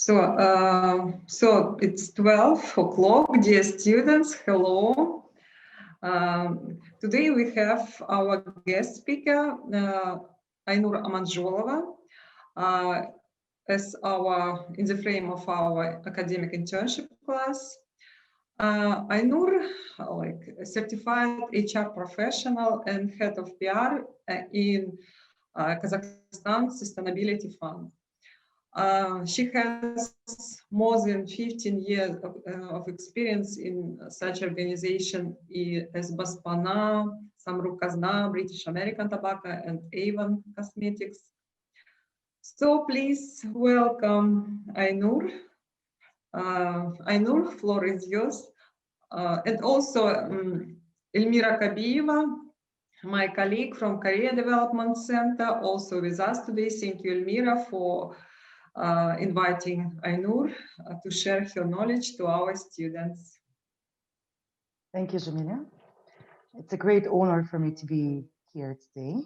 So it's 12 o'clock, dear students, hello. Today we have our guest speaker, Ainur Amanzholova, in the frame of our academic internship class. Ainur, like a certified HR professional and head of PR in Kazakhstan Sustainability Fund. She has more than 15 years of experience in such organizations as Baspana, Samruk Kazyna, British American Tobacco, and Avon Cosmetics. So please welcome Ainur. Ainur, floor is yours. And also Elmira Kabiyeva, my colleague from Korea Development Center, also with us today. Thank you, Elmira, for inviting Ainur to share her knowledge to our students. Thank you, Jamila. It's a great honor for me to be here today.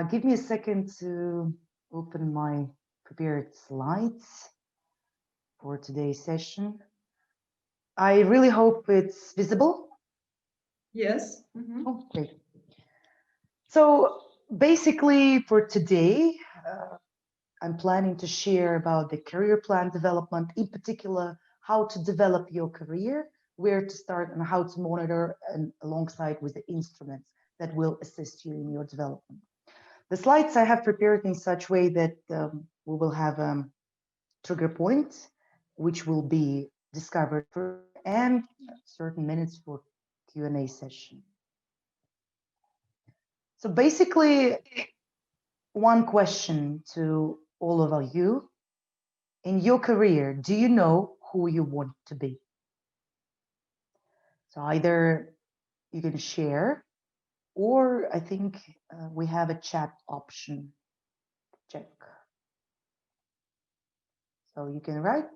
Give me a second to open my prepared slides for today's session. I really hope it's visible. Yes. Mm-hmm. Oh, great. So basically for today, I'm planning to share about the career plan development, in particular, how to develop your career, where to start, and how to monitor, and alongside with the instruments that will assist you in your development. The slides I have prepared in such way that we will have trigger points, which will be discovered and certain minutes for Q&A session. So basically, one question to all of you. In your career, do you know who you want to be? So either you can share, or I think we have a chat option. Check. So you can write.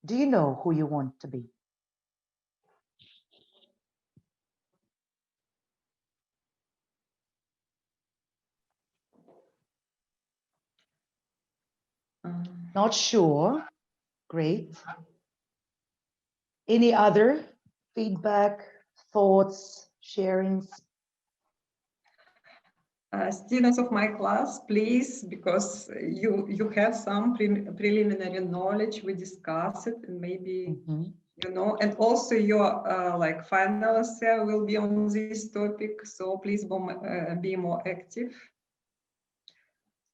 Do you know who you want to be? Not sure. Great. Any other feedback, thoughts, sharings? Students of my class, please, because you have some preliminary knowledge, we discuss it, and maybe you know, and also your like final essay will be on this topic, so please be more active.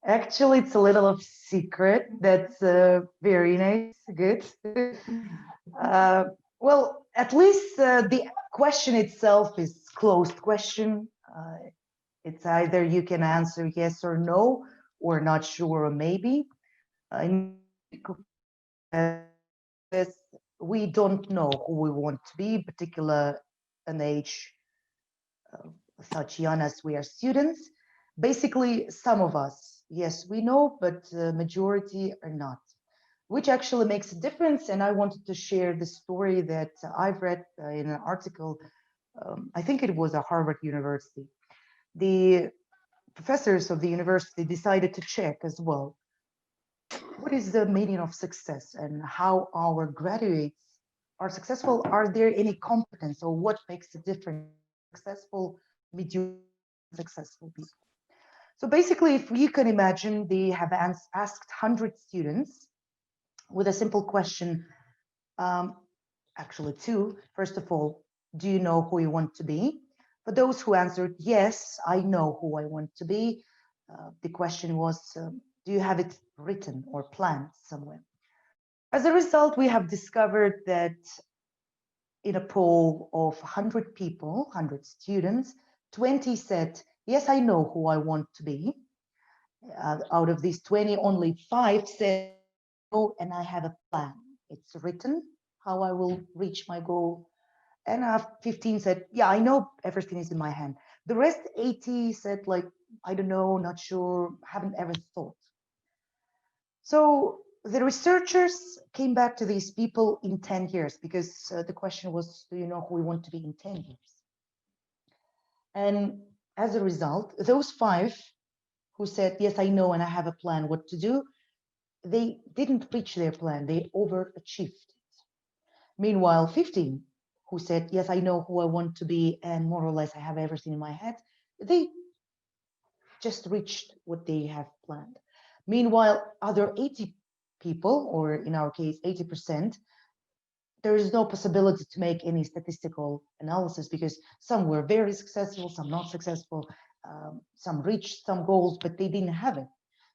Actually, it's a little of secret. That's very nice, good. Well, at least the question itself is closed question. It's either you can answer yes or no, or not sure or maybe. We don't know who we want to be, particular an age such young as we are students. Basically, some of us, yes, we know, but the majority are not, which actually makes a difference. And I wanted to share the story that I've read in an article. I think it was at Harvard University. The professors of the university decided to check as well, what is the meaning of success and how our graduates are successful? Are there any competence, or what makes a difference successful, medium, successful people? So basically, if you can imagine, they have asked 100 students with a simple question, actually two. First of all, do you know who you want to be? For those who answered, yes, I know who I want to be, the question was, do you have it written or planned somewhere? As a result, we have discovered that in a poll of 100 people, 100 students, 20 said, yes, I know who I want to be. Out of these 20, only 5 said, oh, and I have a plan. It's written how I will reach my goal. And 15 said, yeah, I know everything is in my hand. The rest 80 said, like, I don't know, not sure, haven't ever thought. So the researchers came back to these people in 10 years, because the question was, do you know who we want to be in 10 years? And as a result, those 5 who said, yes, I know, and I have a plan what to do, they didn't reach their plan, they overachieved it. Meanwhile, 15, who said, yes, I know who I want to be, and more or less I have everything in my head, they just reached what they have planned. Meanwhile, other 80 people, or in our case, 80%, there is no possibility to make any statistical analysis because some were very successful, some not successful, some reached some goals, but they didn't have it.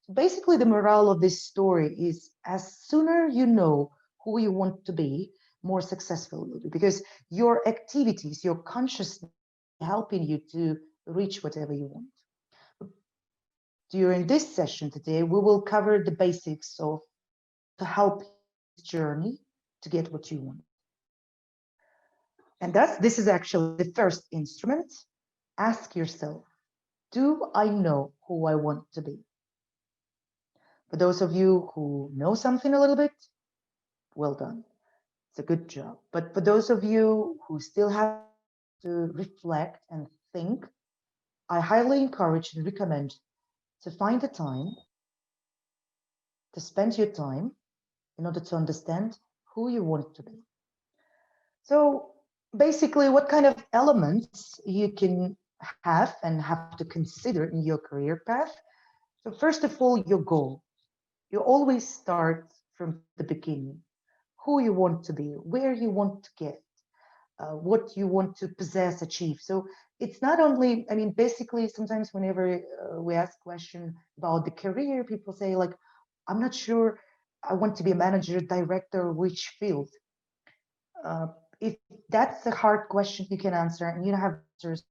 So basically, the morale of this story is as sooner you know who you want to be, more successful you'll be, because your activities, your consciousness helping you to reach whatever you want. During this session today, we will cover the basics of to help this journey to get what you want. And this is actually the first instrument. Ask yourself, do I know who I want to be? For those of you who know something a little bit, well done. It's a good job. But for those of you who still have to reflect and think, I highly encourage and recommend to find the time to spend your time in order to understand who you want to be. So basically, what kind of elements you can have and have to consider in your career path. So first of all, your goal. You always start from the beginning. Who you want to be, where you want to get, what you want to possess, achieve. So it's not only, I mean, basically, sometimes whenever we ask question about the career, people say like, I'm not sure I want to be a manager, director, which field. If that's a hard question you can answer and you don't have answers,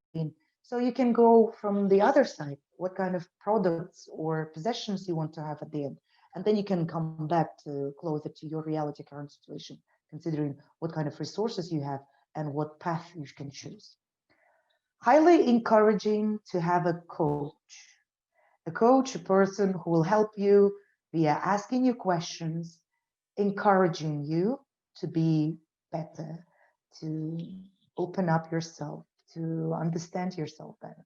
so you can go from the other side, what kind of products or possessions you want to have at the end. And then you can come back to closer to your reality current situation, considering what kind of resources you have and what path you can choose. Highly encouraging to have a coach, a person who will help you via asking you questions, encouraging you to be better, to open up yourself, to understand yourself better.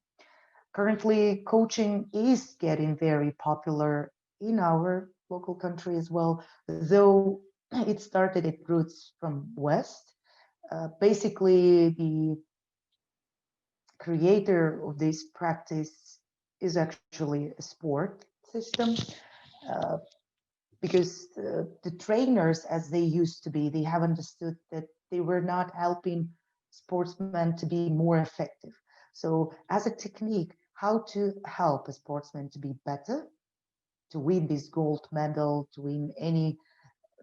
Currently, coaching is getting very popular in our local country as well, though it started its roots from West. Basically, the creator of this practice is actually a sport system. Uh, because the trainers, as they used to be, they have understood that they were not helping sportsmen to be more effective. So as a technique, how to help a sportsman to be better, to win this gold medal, to win any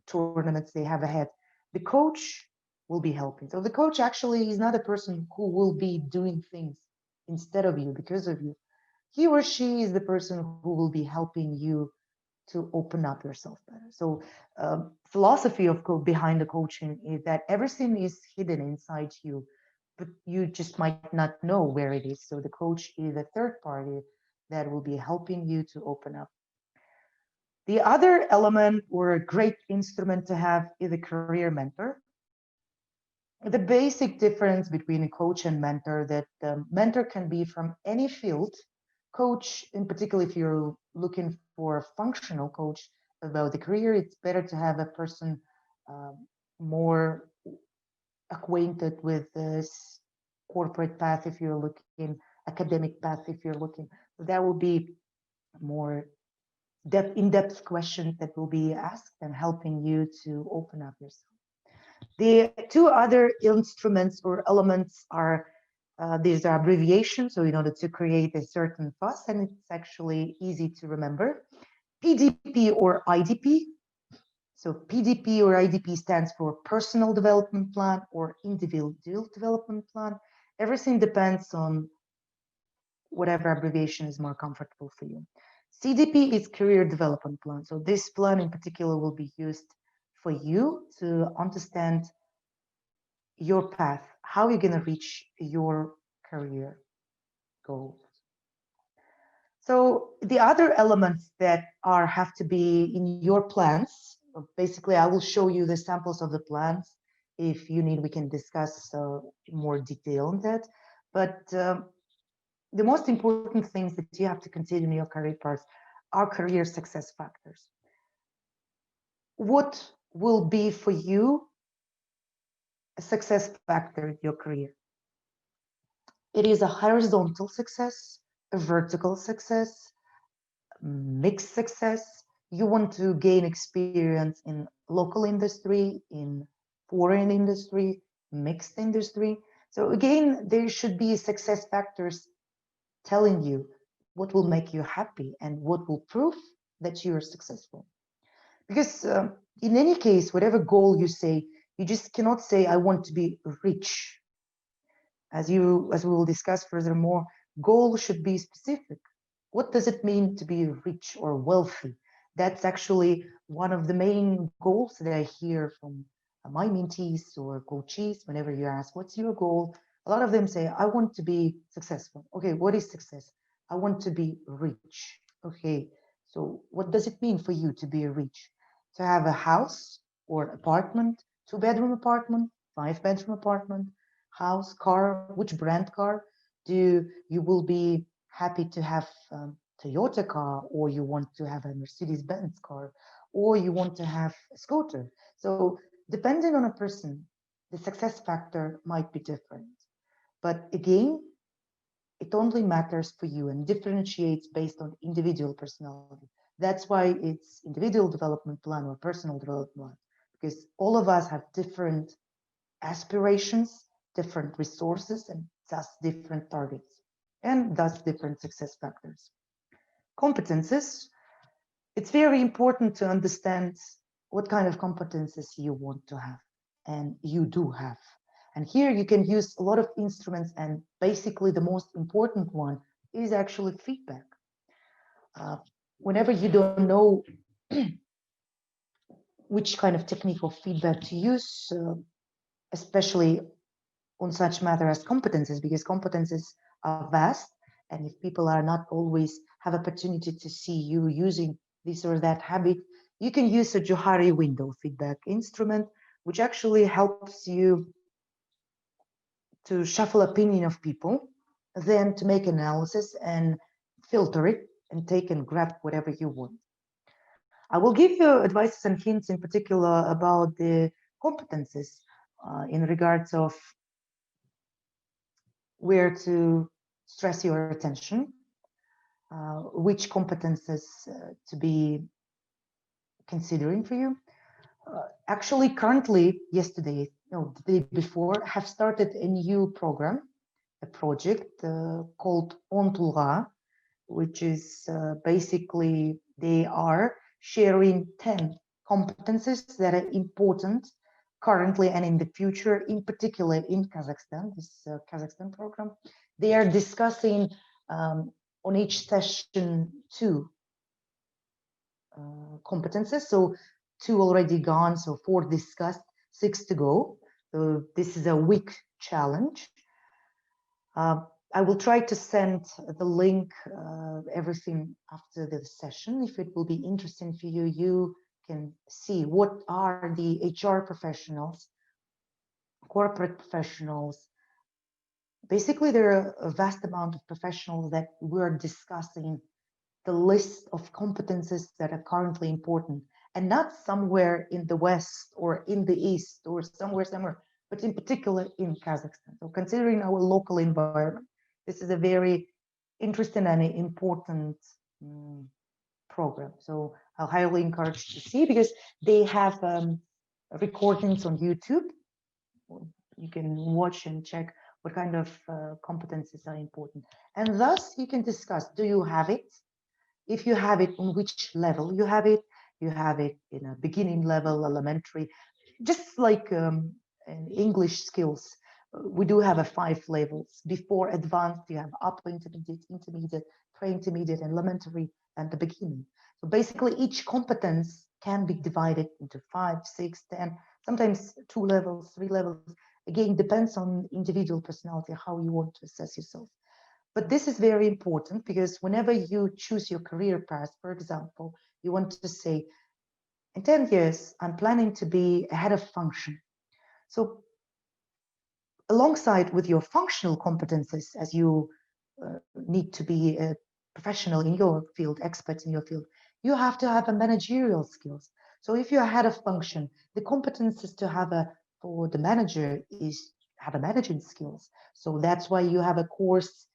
tournaments they have ahead, the coach will be helping. So the coach actually is not a person who will be doing things instead of you, because of you. He or she is the person who will be helping you to open up yourself better. So philosophy of behind the coaching is that everything is hidden inside you, but you just might not know where it is. So the coach is a third party that will be helping you to open up. The other element or a great instrument to have is a career mentor. The basic difference between a coach and mentor, that mentor can be from any field. Coach, in particular, if you're looking for a functional coach about the career, it's better to have a person more acquainted with this corporate path if you're looking, academic path if you're looking. So that will be more in-depth questions that will be asked and helping you to open up yourself. The two other instruments or elements are these are abbreviations, so in order to create a certain fuss, and it's actually easy to remember. PDP or IDP. So PDP or IDP stands for Personal Development Plan or Individual Development Plan. Everything depends on whatever abbreviation is more comfortable for you. CDP is Career Development Plan. So this plan in particular will be used for you to understand your path, how you're going to reach your career goals. So the other elements that have to be in your plans, basically I will show you the samples of the plans. If you need, we can discuss more detail on that. But the most important things that you have to consider in your career path are career success factors. What will be for you a success factor in your career? It is a horizontal success, a vertical success, mixed success. You want to gain experience in local industry, in foreign industry, mixed industry. So again, there should be success factors telling you what will make you happy and what will prove that you're successful. Because in any case, whatever goal you say, you just cannot say, I want to be rich. As we will discuss furthermore, goal should be specific. What does it mean to be rich or wealthy? That's actually one of the main goals that I hear from my mentees or coaches. Whenever you ask, what's your goal? A lot of them say, I want to be successful. Okay, what is success? I want to be rich. Okay, so what does it mean for you to be rich? To have a house or apartment, 2-bedroom apartment, 5-bedroom apartment, house, car, which brand car? You will be happy to have Toyota car, or you want to have a Mercedes-Benz car, or you want to have a scooter. So depending on a person, the success factor might be different. But again, it only matters for you and differentiates based on individual personality. That's why it's individual development plan or personal development plan, because all of us have different aspirations, different resources, and thus different targets, and thus different success factors. Competences, it's very important to understand what kind of competences you want to have, and you do have. And here you can use a lot of instruments, and basically the most important one is actually feedback. Whenever you don't know which kind of technique of feedback to use, especially on such matter as competences, because competences are vast, and if people are not always have opportunity to see you using this or that habit, you can use a Johari window feedback instrument, which actually helps you to shuffle opinion of people, then to make analysis and filter it and take and grab whatever you want. I will give you advice and hints in particular about the competences in regards of where to stress your attention, which competences to be considering for you. Actually, currently, yesterday, no, the day before, have started a new program, a project called Ontulga, which is basically they are sharing 10 competences that are important currently and in the future, in particular in Kazakhstan, this Kazakhstan program. They are discussing on each session 2 competences. So 2 already gone, so 4 discussed, 6 to go. So this is a week challenge. I will try to send the link, everything after the session. If it will be interesting for you, you can see what are the HR professionals, corporate professionals. Basically, there are a vast amount of professionals that we're discussing the list of competences that are currently important, and not somewhere in the West or in the East or somewhere, but in particular in Kazakhstan. So considering our local environment, this is a very interesting and important program. So I'll highly encourage to see, because they have recordings on YouTube. You can watch and check what kind of competencies are important. And thus you can discuss, do you have it? If you have it, on which level you have it in a beginning level, elementary, just like in English skills. We do have 5 levels. Before advanced, you have upper intermediate, pre-intermediate, and elementary, and the beginning. So basically each competence can be divided into 5, 6, 10, sometimes 2 levels, 3 levels. Again, depends on individual personality, how you want to assess yourself. But this is very important, because whenever you choose your career path, for example, you want to say, in 10 years, I'm planning to be a head of function. So alongside with your functional competences, as you need to be a professional in your field, expert in your field, you have to have a managerial skills. So if you're head of function, the competences to have for the manager is have a managing skills. So that's why you have a course,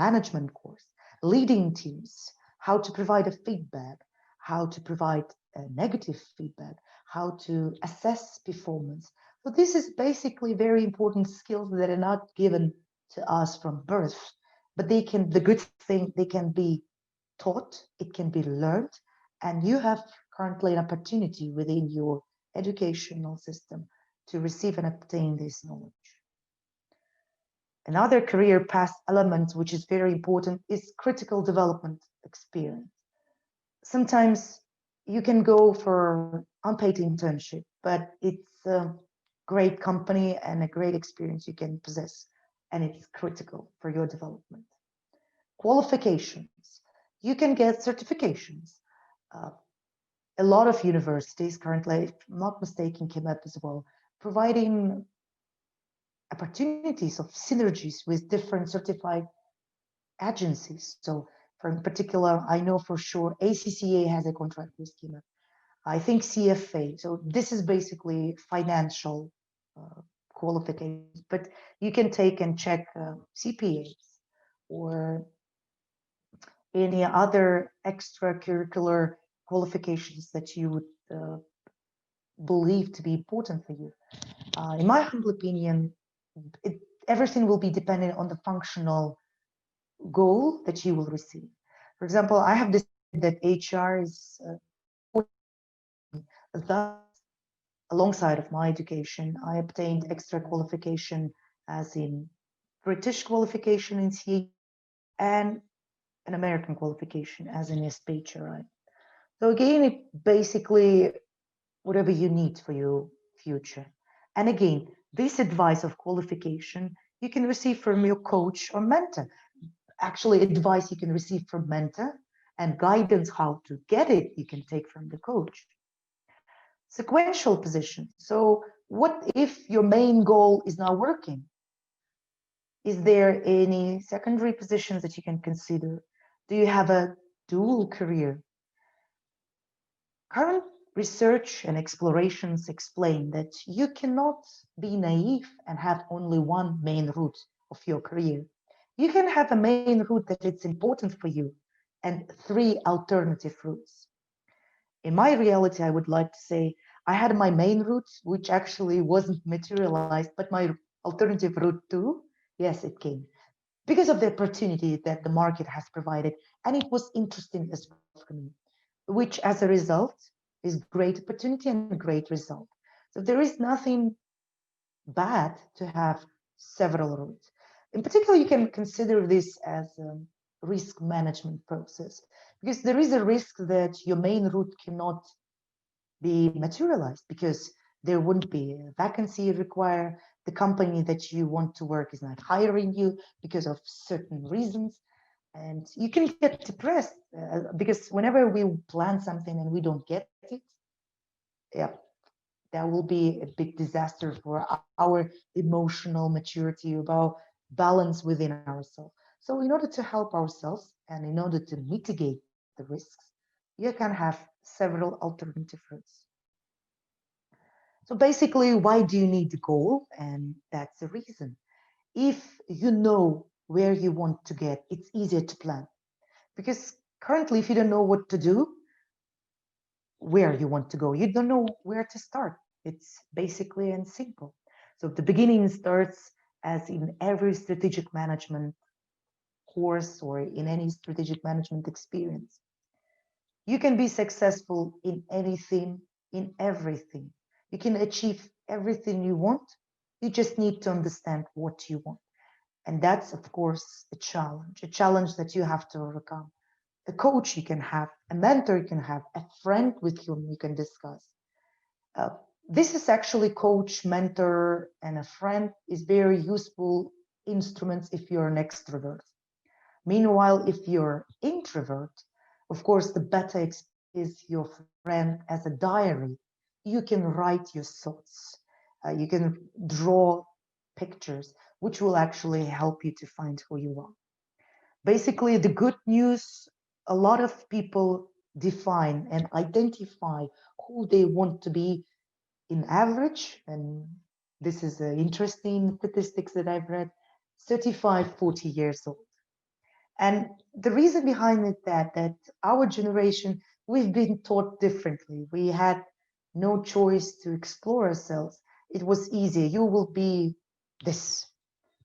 management course, leading teams, how to provide a feedback, how to provide a negative feedback, how to assess performance. So this is basically very important skills that are not given to us from birth, but they can, the good thing, they can be taught, it can be learned, and you have currently an opportunity within your educational system to receive and obtain this knowledge. Another career path element, which is very important, is critical development experience. Sometimes you can go for unpaid internship, but it's a great company and a great experience you can possess, and it's critical for your development. Qualifications. You can get certifications. A lot of universities currently, if I'm not mistaken, KIMEP as well, providing opportunities of synergies with different certified agencies. So for in particular, I know for sure ACCA has a contract with KIMEP. I think CFA. So this is basically financial qualifications, but you can take and check CPAs or any other extracurricular qualifications that you would believe to be important for you. In my humble opinion, everything will be dependent on the functional goal that you will receive. For example, I have decided that HR is thus, alongside of my education, I obtained extra qualification as in British qualification in CA and an American qualification as in SPHRI. So again, it basically whatever you need for your future. And again, this advice of qualification you can receive from your coach or mentor. Actually, advice you can receive from mentor and guidance how to get it you can take from the coach. Sequential position. So what if your main goal is not working? Is there any secondary positions that you can consider? Do you have a dual career? Current research and explorations explain that you cannot be naive and have only one main route of your career. You can have a main route that it's important for you and 3 alternative routes. In my reality, I would like to say I had my main route, which actually wasn't materialized, but my alternative route too, yes, it came because of the opportunity that the market has provided. And it was interesting as well for me, which as a result is great opportunity and great result. So there is nothing bad to have several routes. In particular, you can consider this as a risk management process, because there is a risk that your main route cannot be materialized because there wouldn't be a vacancy required. The company that you want to work is not hiring you because of certain reasons. And you can get depressed because whenever we plan something and we don't get it, yeah, that will be a big disaster for our emotional maturity, about balance within ourselves. So in order to help ourselves and in order to mitigate the risks, you can have several alternative routes. So basically, why do you need the goal? And that's the reason. If you know where you want to get, it's easier to plan. Because currently, if you don't know what to do, where you want to go, you don't know where to start. It's basically and simple. So the beginning starts as in every strategic management course or in any strategic management experience. You can be successful in anything, in everything. You can achieve everything you want. You just need to understand what you want. And that's, of course, a challenge that you have to overcome. A coach you can have, a mentor you can have, a friend with whom you can discuss. This is actually coach, mentor, and a friend is very useful instruments if you're an extrovert. Meanwhile, if you're introvert, of course, the better is your friend as a diary. You can write your thoughts. You can draw pictures, which will actually help you to find who you are. Basically, the good news, a lot of people define and identify who they want to be in average, and this is interesting statistics that I've read, 35, 40 years old. And the reason behind it that our generation, we've been taught differently. We had no choice to explore ourselves. It was easier. You will be this.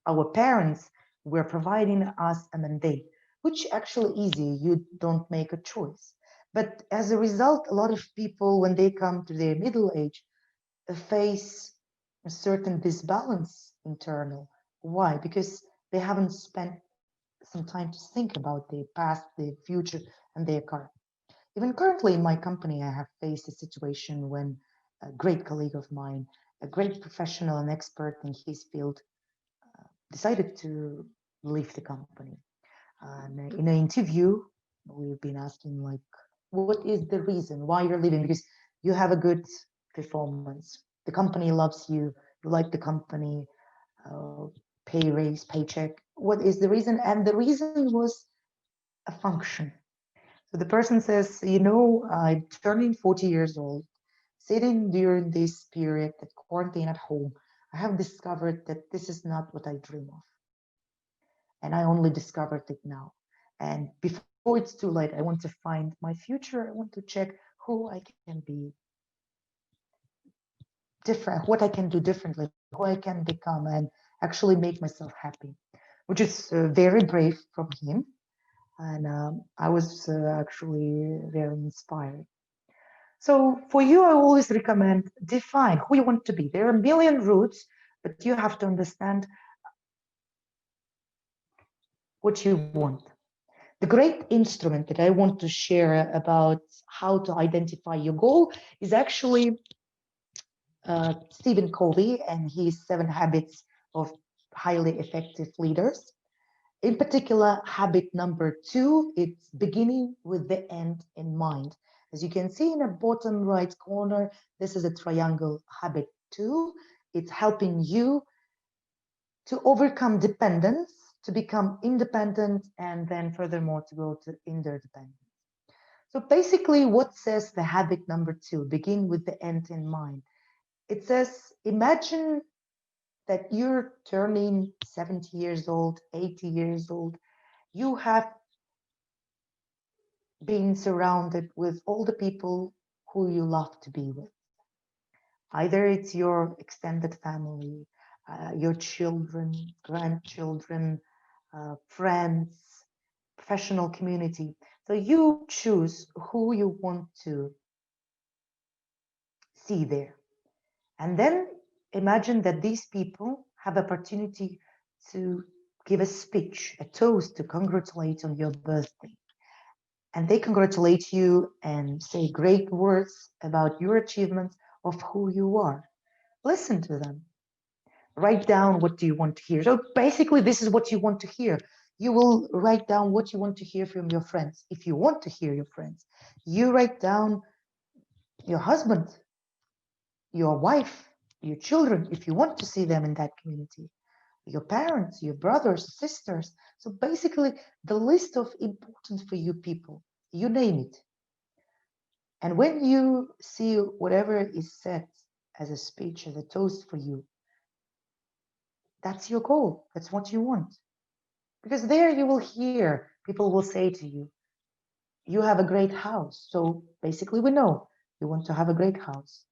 Our parents were providing us a mandate, which actually easy. You don't make a choice. But as a result, a lot of people, when they come to their middle age, face a certain disbalance internal. Why? Because they haven't spent some time to think about their past, their future, and their current. Even currently in my company, I have faced a situation when a great colleague of mine, a great professional and expert in his field, decided to leave the company. And in an interview, we've been asking like, what is the reason why you're leaving? Because you have a good performance. The company loves you. You like the company, uh, pay raise, paycheck. What is the reason? And the reason was a function. So the person says, I'm turning 40 years old, sitting during this period, that quarantine at home. I have discovered that this is not what I dream of. And I only discovered it now. And before it's too late, I want to find my future. I want to check who I can be different, what I can do differently, who I can become, and actually make myself happy, which is very brave from him. And I was actually very inspired. So for you, I always recommend define who you want to be. There are a million routes, but you have to understand what you want. The great instrument that I want to share about how to identify your goal is actually Stephen Covey and his 7 habits of highly effective leaders. In particular, habit number 2, it's beginning with the end in mind. As you can see in the bottom right corner, this is a triangle habit 2. It's helping you to overcome dependence, to become independent, and then furthermore to go to interdependence. So basically, what says the habit number 2, begin with the end in mind? It says, imagine that you're turning 70 years old, 80 years old. You have been surrounded with all the people who you love to be with. Either it's your extended family, your children, grandchildren, friends, professional community. So you choose who you want to see there. And then imagine that these people have opportunity to give a speech, a toast to congratulate on your birthday. And they congratulate you and say great words about your achievements of who you are. Listen to them. Write down what do you want to hear. So basically, this is what you want to hear. You will write down what you want to hear from your friends. If you want to hear your friends, you write down your husband, your wife, your children, if you want to see them in that community, your parents, your brothers, sisters. So basically, the list of important for you people, you name it. And when you see whatever is said as a speech, as a toast for you, that's your goal. That's what you want. Because there you will hear people will say to you, you have a great house. So basically, we know you want to have a great house.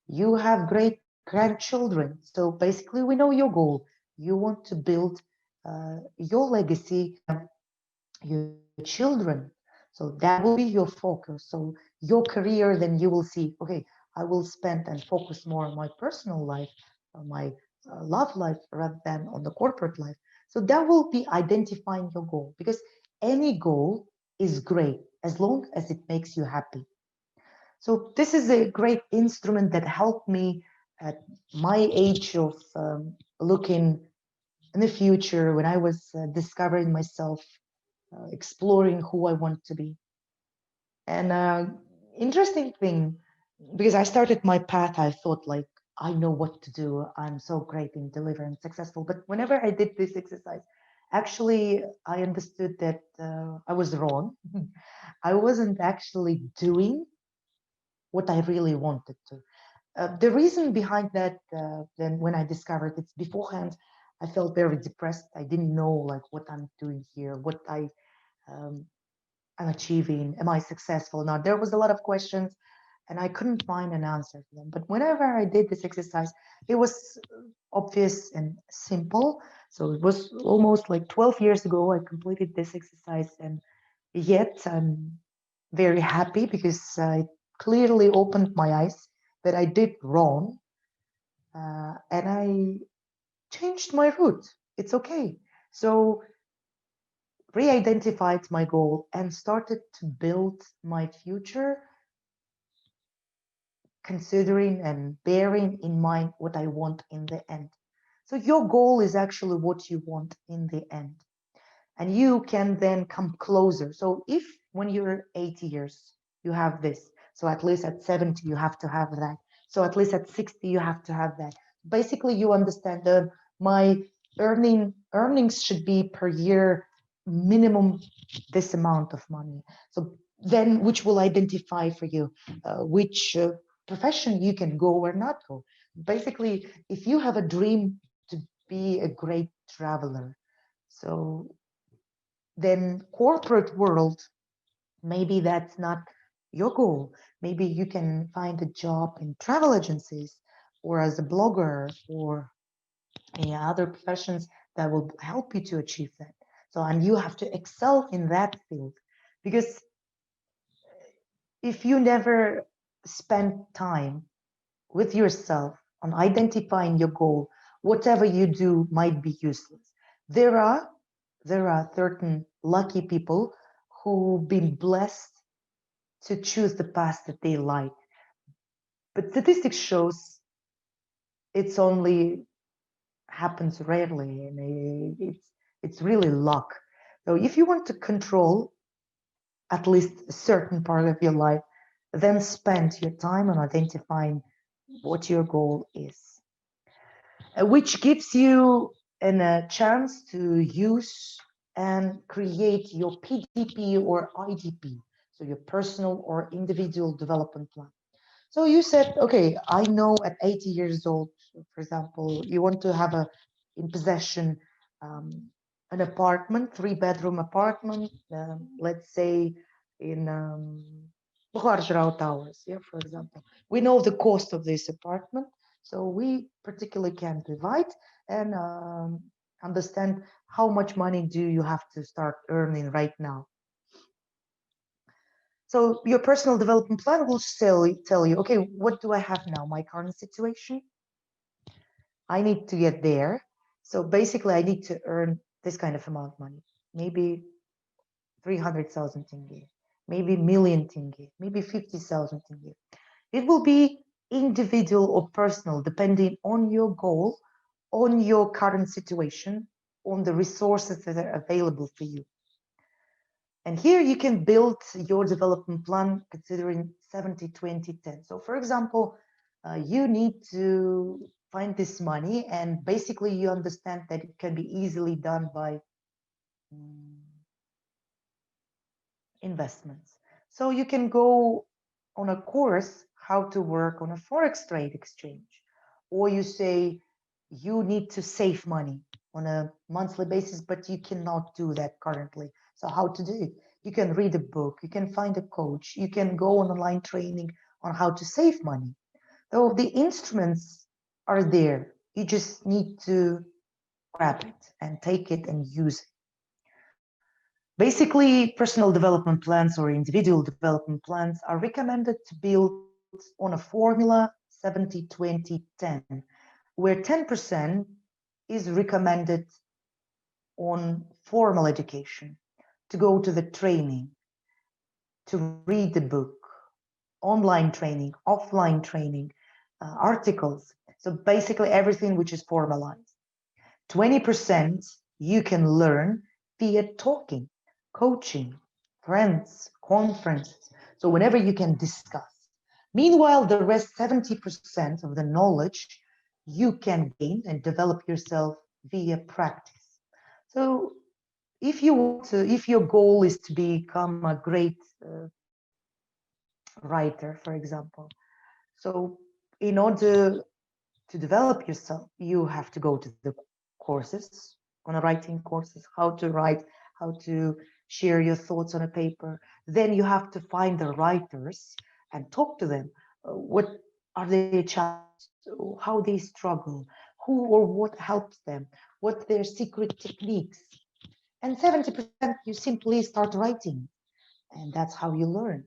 You have great grandchildren. So basically, we know your goal. You want to build your legacy, your children. So that will be your focus. So your career, then you will see, okay, I will spend and focus more on my personal life, on my love life, rather than on the corporate life. So that will be identifying your goal, because any goal is great as long as it makes you happy. So this is a great instrument that helped me at my age of looking in the future, when I was discovering myself, exploring who I want to be. And interesting thing, because I started my path, I thought like, I know what to do. I'm so great in delivering successful. But whenever I did this exercise, Actually, I understood that I was wrong. I wasn't actually doing what I really wanted to. The reason behind that, then when I discovered it's beforehand, I felt very depressed. I didn't know like what I'm doing here, what um, I'm achieving, am I successful or not? There was a lot of questions and I couldn't find an answer to them. But whenever I did this exercise, it was obvious and simple. So it was almost like 12 years ago, I completed this exercise, and yet I'm very happy because I clearly opened my eyes that I did wrong, and I changed my route. It's okay. So re-identified my goal and started to build my future, considering and bearing in mind what I want in the end. So your goal is actually what you want in the end. And you can then come closer. So if when you're 80 years, you have this, so at least at 70, you have to have that. So at least at 60, you have to have that. Basically, you understand that my earnings should be per year minimum this amount of money. So then which will identify for you which profession you can go or not go. Basically, if you have a dream to be a great traveler, so then corporate world, maybe that's not your goal. Maybe you can find a job in travel agencies or as a blogger or any other professions that will help you to achieve that. So, and you have to excel in that field, because if you never spend time with yourself on identifying your goal, whatever you do might be useless. There are there are certain lucky people who've been blessed to choose the path that they like. But statistics shows it's only happens rarely, and it's really luck. So if you want to control at least a certain part of your life, then spend your time on identifying what your goal is, which gives you a chance to use and create your PDP or IDP, so your personal or individual development plan. So you said, okay, I know at 80 years old, for example, you want to have in possession um, an apartment, 3-bedroom apartment, let's say in Buharjrao Towers, yeah, for example. We know the cost of this apartment, so we particularly can divide and understand how much money do you have to start earning right now. So your personal development plan will tell you, okay, what do I have now? My current situation. I need to get there. So basically, I need to earn this kind of amount of money. Maybe 300,000 tenge, maybe million tenge, maybe 50,000 tenge. It will be individual or personal, depending on your goal, on your current situation, on the resources that are available for you. And here you can build your development plan considering 70, 20, 10. So for example, you need to find this money, and basically you understand that it can be easily done by investments. So you can go on a course how to work on a forex trade exchange, or you say you need to save money on a monthly basis, but you cannot do that currently. So how to do it? You can read a book, you can find a coach, you can go on online training on how to save money. So the instruments are there. You just need to grab it and take it and use it. Basically, personal development plans or individual development plans are recommended to build on a formula 70-20-10, where 10% is recommended on formal education, to go to the training, to read the book, online training, offline training, articles. So basically everything which is formalized. 20% you can learn via talking, coaching, friends, conferences. So whenever you can discuss. Meanwhile, the rest 70% of the knowledge you can gain and develop yourself via practice. So if your goal is to become a great writer, for example, so in order to develop yourself, you have to go to the courses, on a writing courses, how to write, how to share your thoughts on a paper. Then you have to find the writers and talk to them. What are their challenges? How they struggle? Who or what helps them? What their secret techniques? And 70% you simply start writing, and that's how you learn.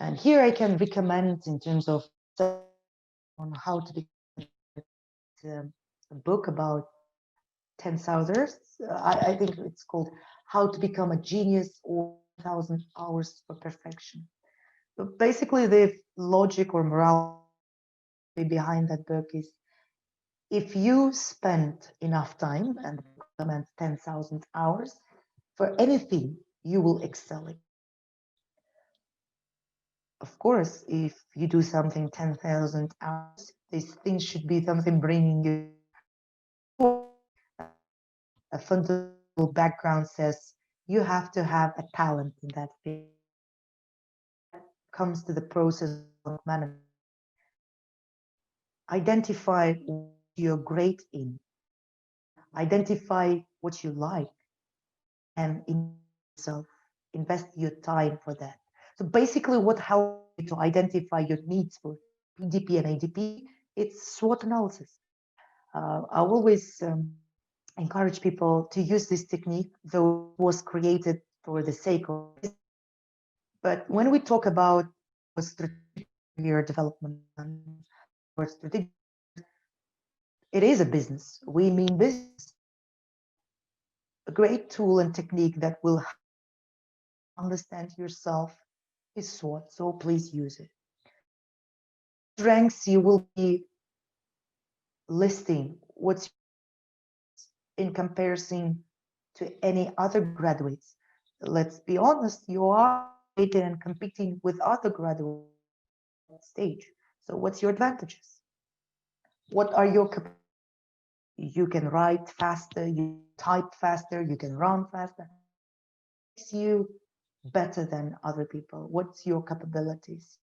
And here I can recommend in terms of on how to be a book about 10,000. I think it's called How to Become a Genius or 1,000 Hours for Perfection. But basically, the logic or morality behind that book is if you spend enough time and implement 10,000 hours for anything, you will excel it. Of course, if you do something 10,000 hours, this thing should be something bringing you a fundamental background says you have to have a talent in that field. Comes to the process of management. Identify what you're great in. Identify what you like and in yourself. Invest your time for that. So basically what helps you to identify your needs for PDP and ADP, it's SWOT analysis. I always encourage people to use this technique, though it was created for the sake of business. But when we talk about strategic career development or strategic, it is a business. We mean business. A great tool and technique that will understand yourself is SWOT, so please use it. Ranks you will be listing what's in comparison to any other graduates. Let's be honest, you are and competing with other graduates at that stage. So what's your advantages? What are your capabilities? You can write faster, you type faster, you can run faster. What makes you better than other people? What's your capabilities?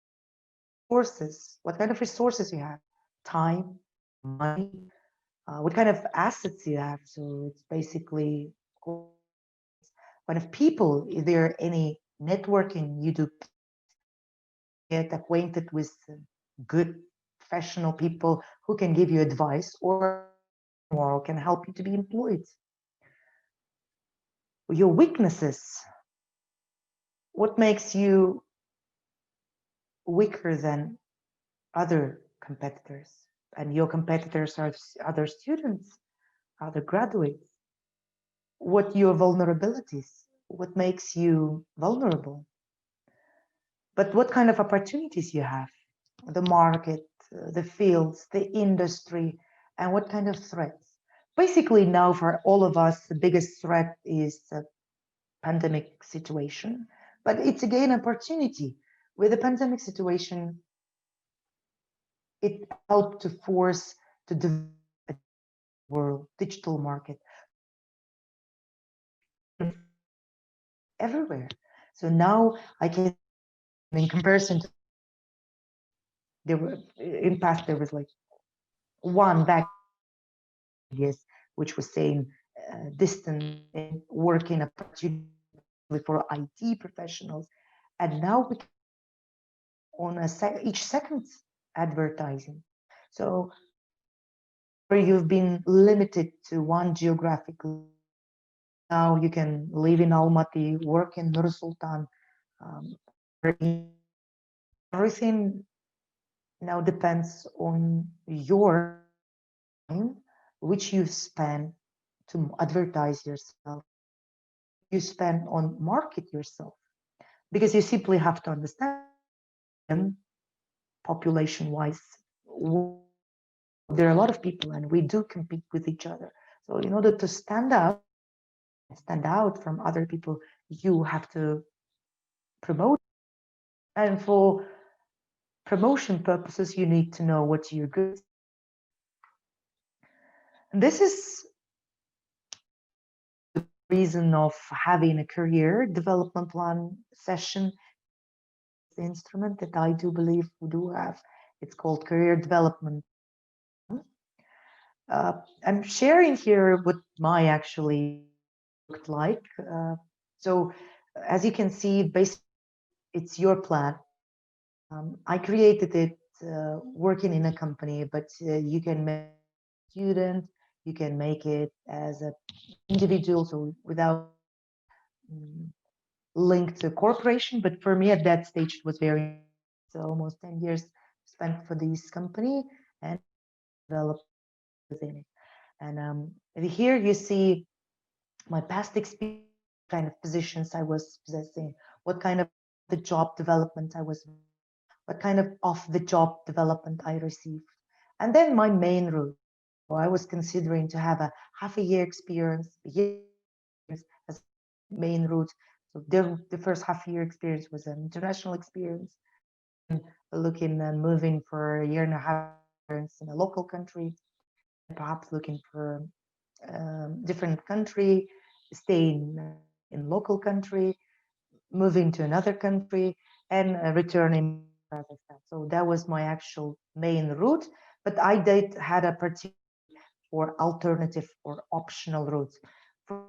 Resources, what kind of resources you have? Time, money, what kind of assets you have. So it's basically kind of people, is there any networking you do, get acquainted with good professional people who can give you advice or can help you to be employed. Your weaknesses, what makes you weaker than other competitors? And your competitors are other students, other graduates. What your vulnerabilities? What makes you vulnerable? But what kind of opportunities you have? The market, the fields, the industry, and what kind of threats? Basically, now for all of us, the biggest threat is the pandemic situation, but it's again opportunity. With the pandemic situation, it helped to force to develop a world digital market everywhere. So now I can, in comparison to there were in past there was like one back years which was saying distant working opportunity for IT professionals, and now we on each second advertising. So where you've been limited to one geographic, now you can live in Almaty, work in Nur Sultan. Everything now depends on your time, which you spend to advertise yourself, you spend on market yourself, because you simply have to understand population wise there are a lot of people and we do compete with each other. So in order to stand out from other people, you have to promote, and for promotion purposes you need to know what you're good at. And this is reason of having a career development plan session. The instrument that I do believe we do have, it's called career development. I'm sharing here what my actually looked like. So as you can see, basically it's your plan. I created it working in a company, but you can make it as a student, you can make it as an individual, so without linked to corporation. But for me at that stage, it was very, so almost 10 years spent for this company and developed within it. And here you see my past experience, kind of positions I was possessing, what kind of the job development I was, what kind of the job development I received. And then my main route. So I was considering to have a half a year experience, a year as main route. So the first half year experience was an international experience, looking and moving for a year and a half experience in a local country, perhaps looking for different country, staying in local country, moving to another country, and returning to Kazakhstan. So that was my actual main route, but I did had a particular or alternative or optional routes. For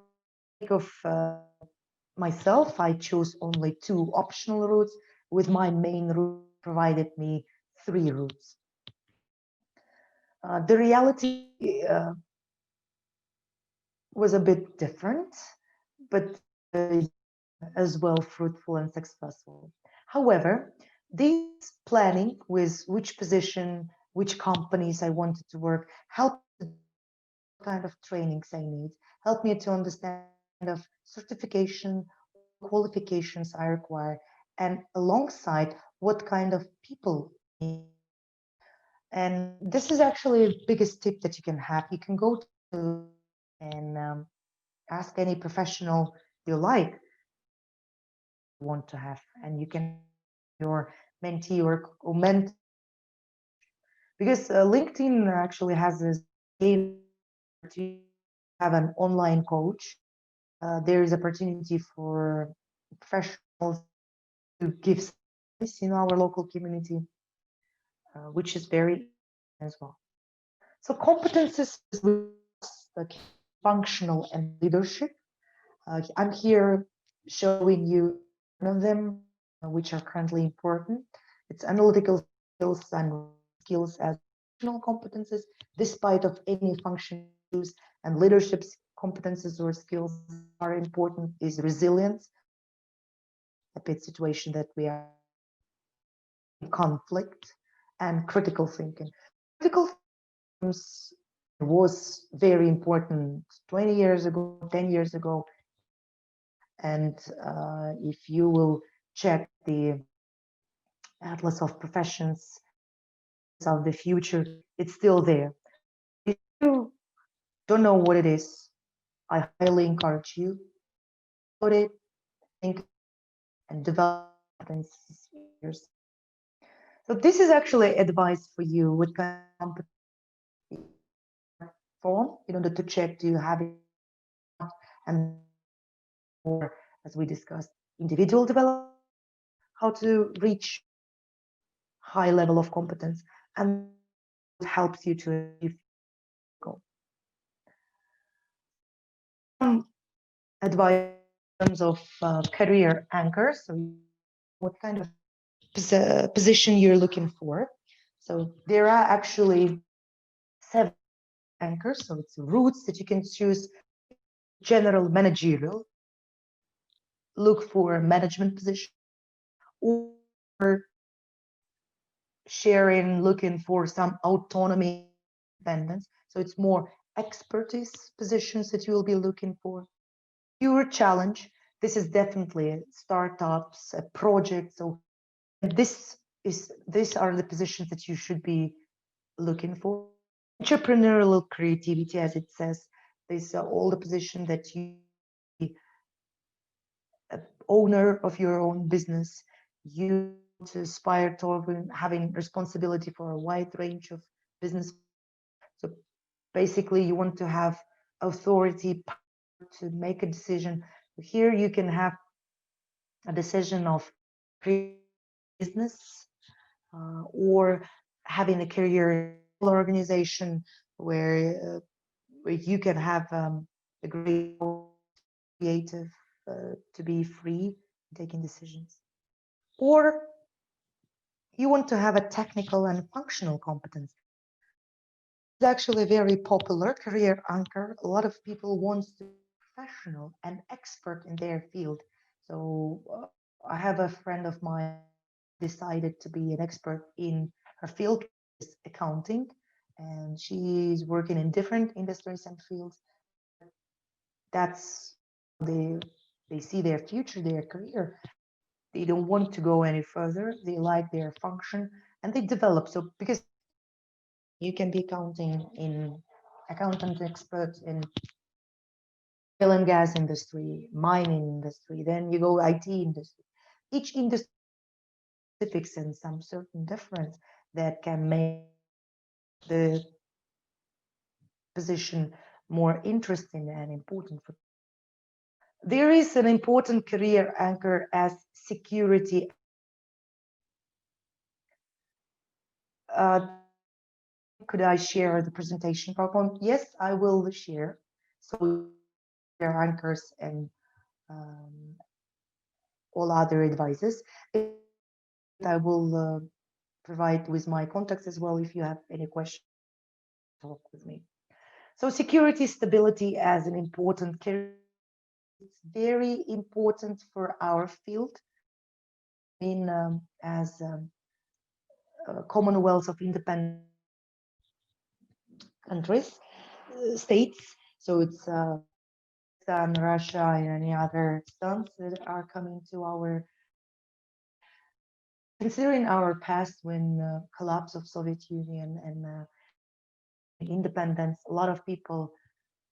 the sake of myself, I chose only 2 optional routes, with my main route provided me 3 routes. The reality was a bit different, but as well fruitful and successful. However, this planning with which position, which companies I wanted to work, helped what kind of trainings I need, helped me to understand kind of certification, qualifications I require, and alongside what kind of people I need. And this is actually the biggest tip that you can have. You can go to and ask any professional you like, want to have, and you can your mentee or mentor, because LinkedIn actually has this game to have an online coach. There is opportunity for professionals to give service in our local community, which is very as well. So competences is like functional and leadership. I'm here showing you one of them, which are currently important. It's analytical skills and skills as functional competences, despite of any function use, and leadership competences or skills are important is resilience. A bit situation that we are in conflict, and critical thinking. Critical thinking was very important 20 years ago, 10 years ago. And if you will check the Atlas of Professions of the future, it's still there. If you don't know what it is, I highly encourage you put it, think, and develop years. So this is actually advice for you. What kind of form in order to check do you have it, and or as we discussed, individual development, how to reach high level of competence, and it helps you to achieve goal. Advice in terms of career anchors, so what kind of position you're looking for. So there are actually 7 anchors, so it's routes that you can choose. General managerial, look for a management position, or sharing, looking for some autonomy, independence. So it's more expertise positions that you will be looking for. Pure challenge. This is definitely startups, a project. So these are the positions that you should be looking for. Entrepreneurial creativity, as it says, these are all the positions that you owner of your own business, you to aspire to having responsibility for a wide range of business. So basically you want to have authority to make a decision. Here you can have a decision of business or having a career organization where you can have a great creative to be free taking decisions. Or you want to have a technical and functional competence. It's actually a very popular career anchor. A lot of people want to be professional and expert in their field. So I have a friend of mine decided to be an expert in her field, is accounting, and she's working in different industries and fields. That's they see their future, their career. They don't want to go any further. They like their function and they develop. So because you can be accountant expert in oil and gas industry, mining industry, then you go IT industry. Each industry specifics and some certain difference that can make the position more interesting and important for. There is an important career anchor as security. Could I share the presentation PowerPoint? Yes, I will share. So there are anchors and all other advices. I will provide with my contacts as well if you have any questions. Talk with me. So security stability as an important career. It's very important for our field in as Commonwealth of Independent countries, states. So it's Russia and any other sons that are coming to our. Considering our past when collapse of Soviet Union and independence, a lot of people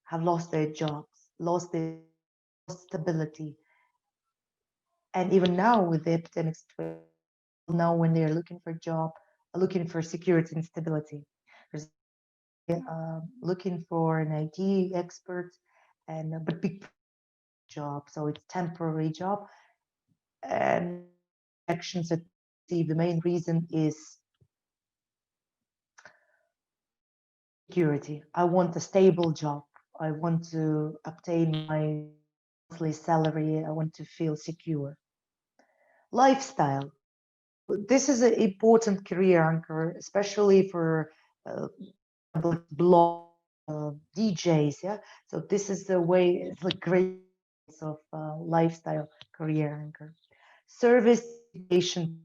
have lost their jobs, lost their stability, and even now with the epidemic situation, now when they are looking for a job, looking for security and stability, looking for an IT expert, and but big job, so it's temporary job, and actions that the main reason is security. I want a stable job. I want to obtain my monthly salary. I want to feel secure. Lifestyle. This is an important career anchor, especially for blog DJs. Yeah. So this is the way. It's like great of lifestyle career anchor. Service education.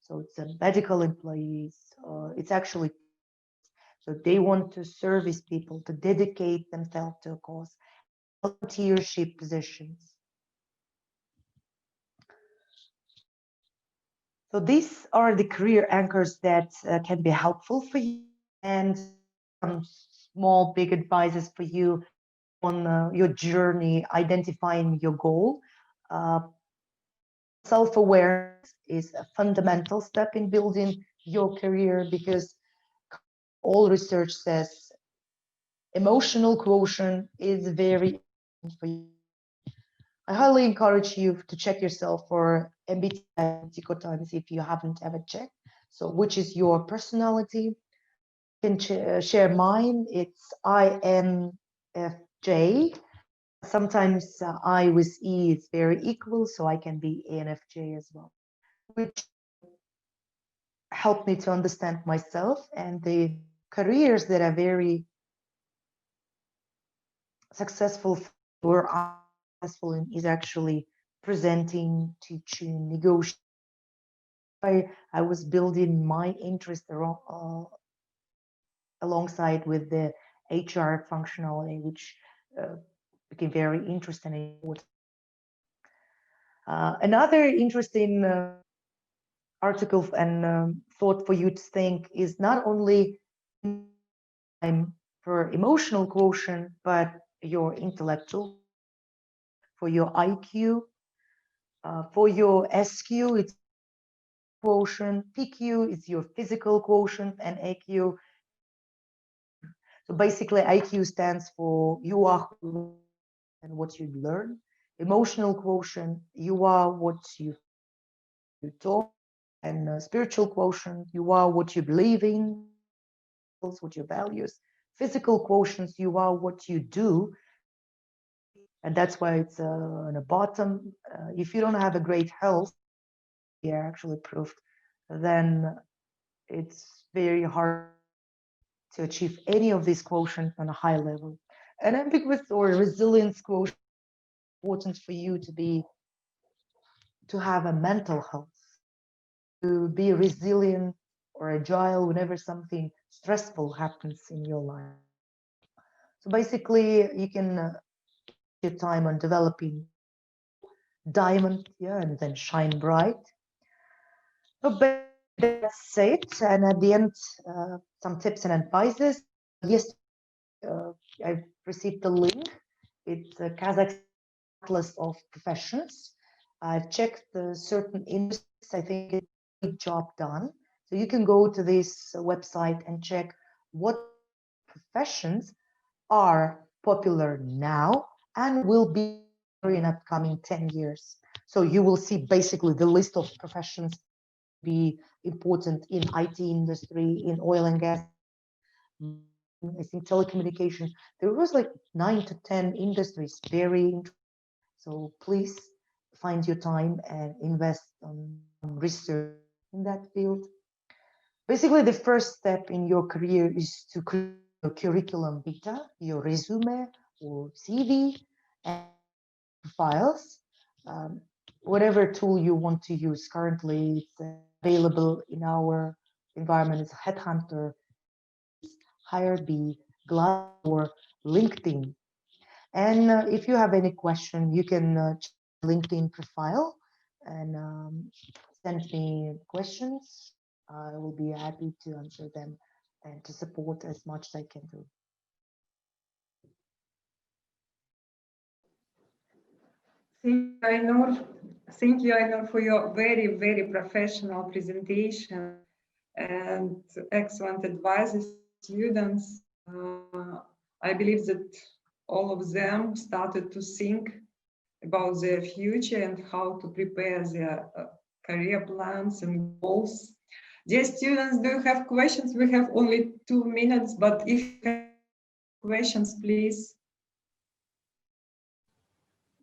So it's a medical employees. It's actually so they want to service people, to dedicate themselves to a cause. Volunteership positions. So these are the career anchors that can be helpful for you, and some small, big advices for you on your journey, identifying your goal. Uh, Self-awareness is a fundamental step in building your career because all research says emotional quotient is very important for you. I highly encourage you to check yourself for MBTI times if you haven't ever checked. So, which is your personality? You can share mine. It's INFJ. Sometimes I with E is very equal, so I can be ENFJ as well, which helped me to understand myself and the careers that are very successful or successful in is actually presenting, teaching, negotiating. I was building my interest alongside with the HR functionality, which became very interesting and important. Another interesting article and thought for you to think is not only time for emotional quotient, but your intellectual, for your IQ, for your SQ, it's quotient, PQ is your physical quotient, and AQ. So basically, IQ stands for you are who and what you learn. Emotional quotient, you are what you talk. And spiritual quotient, you are what you believe in, what your values. Physical quotients, you are what you do. And that's why it's on the bottom. If you don't have a great health, yeah, actually proved, then it's very hard to achieve any of these quotients on a high level. An ambiguous or resilience quotient is important for you to have a mental health, to be resilient or agile whenever something stressful happens in your life. So basically, you can your time on developing diamond, yeah, and then shine bright. So that's it. And at the end, some tips and advices. Yes, I've received the link. It's a Kazakhstan Atlas of Professions. I've checked certain industries. I think it's a great job done. So you can go to this website and check what professions are popular now and will be in upcoming 10 years. So you will see basically the list of professions be important in IT industry, in oil and gas, I think telecommunication. There was like 9 to 10 industries, very interesting. So please find your time and invest on research in that field. Basically, the first step in your career is to create your curriculum vitae, your resume or CV, and files. Whatever tool you want to use. Currently, it's available in our environment. It's Headhunter, HireBee, Glassdoor, LinkedIn. And if you have any question, you can check LinkedIn profile and send me questions. I will be happy to answer them and to support as much as I can do. Thank you, Ainur, for your very, very professional presentation and excellent advice to students. I believe that all of them started to think about their future and how to prepare their career plans and goals. Dear students, do you have questions? We have only 2 minutes, but if you have questions, please.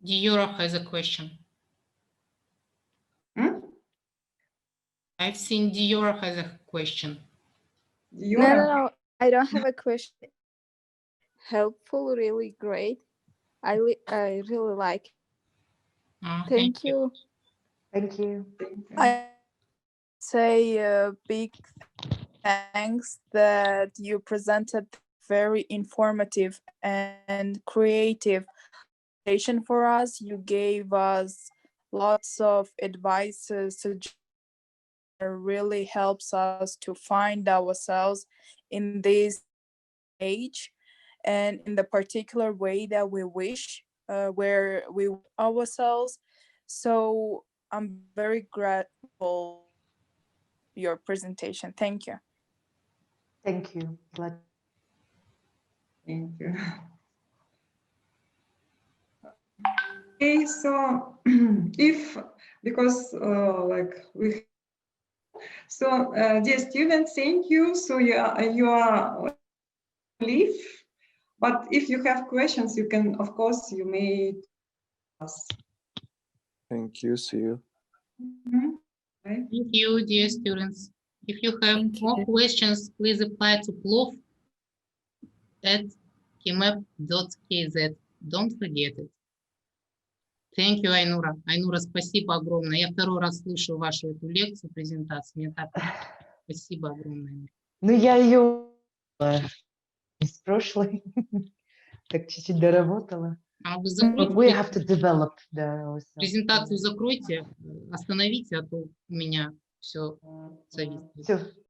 Diora has a question. I've seen Diora has a question. Diora? No, I don't have a question. Helpful, really great. I really like it. Thank you. Thank you. I say a big thanks that you presented very informative and creative presentation for us. You gave us lots of advices, suggestions, really helps us to find ourselves in this age and in the particular way that we wish, where we ourselves. So I'm very grateful for your presentation. Thank you. Thank you. Thank you. Okay, so because dear students, thank you. So you are leave, but if you have questions, you can, of course, you may ask. Thank you. See you. Thank you, dear students. If you have more questions, please apply to plov@kimep.kz. Don't forget it. Thank you, Айнура. Айнура, спасибо огромное. Я второй раз слышу вашу эту лекцию, презентацию. Мне так спасибо огромное. Ну, я ее из прошлой, так чуть-чуть доработала. А вы закройте. We have to develop the презентацию закройте, остановите, а то у меня все зависит. Все.